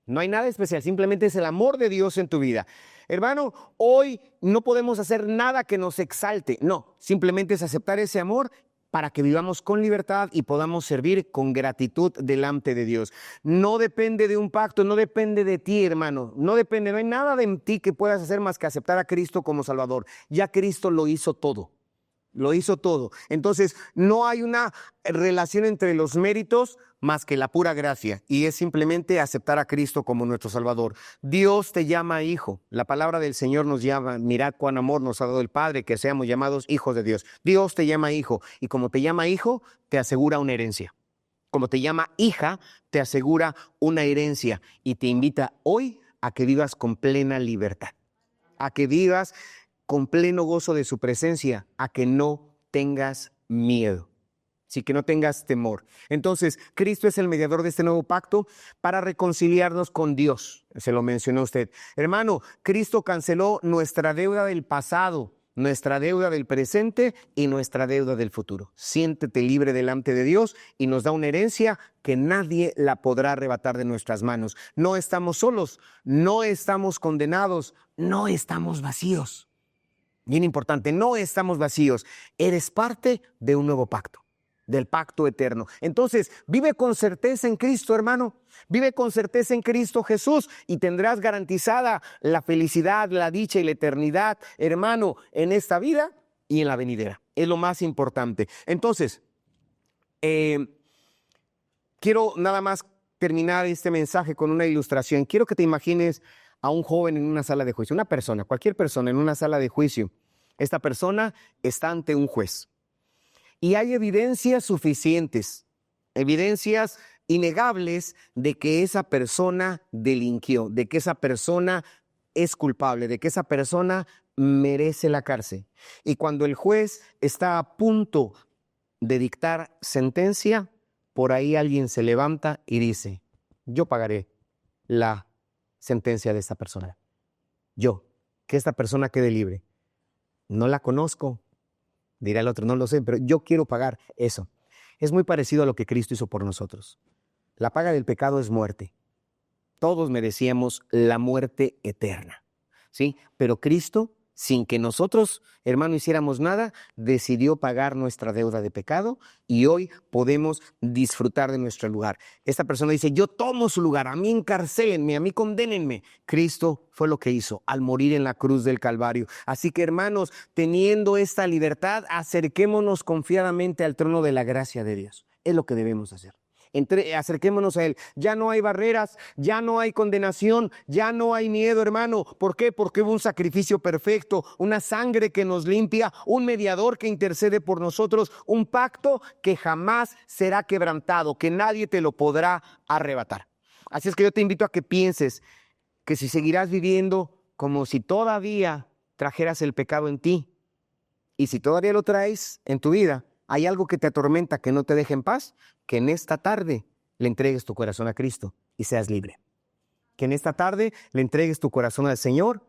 No hay nada especial, simplemente es el amor de Dios en tu vida. Hermano, hoy no podemos hacer nada que nos exalte, no, simplemente es aceptar ese amor para que vivamos con libertad y podamos servir con gratitud delante de Dios. No depende de un pacto, no depende de ti, hermano, no hay nada de ti que puedas hacer más que aceptar a Cristo como Salvador. Ya Cristo lo hizo todo. Lo hizo todo. Entonces, no hay una relación entre los méritos más que la pura gracia. Y es simplemente aceptar a Cristo como nuestro Salvador. Dios te llama hijo. La palabra del Señor nos llama, mirad cuán amor nos ha dado el Padre, que seamos llamados hijos de Dios. Dios te llama hijo. Y como te llama hijo, te asegura una herencia. Como te llama hija, te asegura una herencia. Y te invita hoy a que vivas con plena libertad. A que vivas con pleno gozo de su presencia, a que no tengas miedo. Así que no tengas temor. Entonces, Cristo es el mediador de este nuevo pacto para reconciliarnos con Dios. Se lo mencionó usted. Hermano, Cristo canceló nuestra deuda del pasado, nuestra deuda del presente y nuestra deuda del futuro. Siéntete libre delante de Dios y nos da una herencia que nadie la podrá arrebatar de nuestras manos. No estamos solos, no estamos condenados, no estamos vacíos. Bien importante, no estamos vacíos. Eres parte de un nuevo pacto, del pacto eterno. Entonces, vive con certeza en Cristo, hermano. Vive con certeza en Cristo Jesús y tendrás garantizada la felicidad, la dicha y la eternidad, hermano, en esta vida y en la venidera. Es lo más importante. Entonces, quiero nada más terminar este mensaje con una ilustración. Quiero que te imagines a un joven en una sala de juicio, una persona, cualquier persona en una sala de juicio. Esta persona está ante un juez. Y hay evidencias suficientes, evidencias innegables de que esa persona delinquió, de que esa persona es culpable, de que esa persona merece la cárcel. Y cuando el juez está a punto de dictar sentencia, por ahí alguien se levanta y dice: yo pagaré la sentencia de esta persona. Yo, que esta persona quede libre. No la conozco. Dirá el otro, no lo sé, pero yo quiero pagar eso. Es muy parecido a lo que Cristo hizo por nosotros. La paga del pecado es muerte. Todos merecíamos la muerte eterna, ¿sí? Pero Cristo, sin que nosotros, hermano, hiciéramos nada, decidió pagar nuestra deuda de pecado y hoy podemos disfrutar de nuestro lugar. Esta persona dice: yo tomo su lugar, a mí encarcélenme, a mí condénenme. Cristo fue lo que hizo al morir en la cruz del Calvario. Así que, hermanos, teniendo esta libertad, acerquémonos confiadamente al trono de la gracia de Dios. Es lo que debemos hacer. Acerquémonos a Él. Ya no hay barreras, ya no hay condenación, ya no hay miedo, hermano. ¿Por qué? Porque hubo un sacrificio perfecto, una sangre que nos limpia, un mediador que intercede por nosotros, un pacto que jamás será quebrantado, que nadie te lo podrá arrebatar. Así es que yo te invito a que pienses que si seguirás viviendo como si todavía trajeras el pecado en ti, y si todavía lo traes en tu vida, hay algo que te atormenta, que no te deja en paz, que en esta tarde le entregues tu corazón a Cristo y seas libre. Que en esta tarde le entregues tu corazón al Señor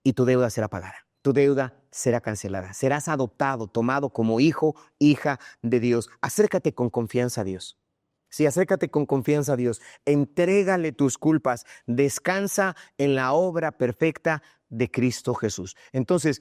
y tu deuda será pagada. Tu deuda será cancelada. Serás adoptado, tomado como hijo, hija de Dios. Acércate con confianza a Dios. Sí, acércate con confianza a Dios. Entrégale tus culpas. Descansa en la obra perfecta de Cristo Jesús. Entonces,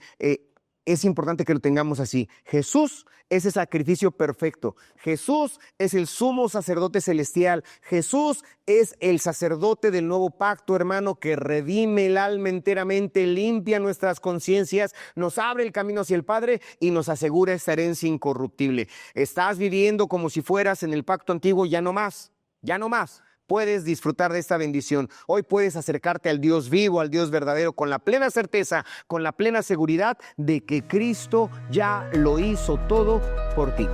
es importante que lo tengamos así. Jesús es el sacrificio perfecto. Jesús es el sumo sacerdote celestial. Jesús es el sacerdote del nuevo pacto, hermano, que redime el alma enteramente, limpia nuestras conciencias, nos abre el camino hacia el Padre y nos asegura esta herencia incorruptible. Estás viviendo como si fueras en el pacto antiguo, ya no más, ya no más. Puedes disfrutar de esta bendición. Hoy puedes acercarte al Dios vivo, al Dios verdadero, con la plena certeza, con la plena seguridad de que Cristo ya lo hizo todo por ti.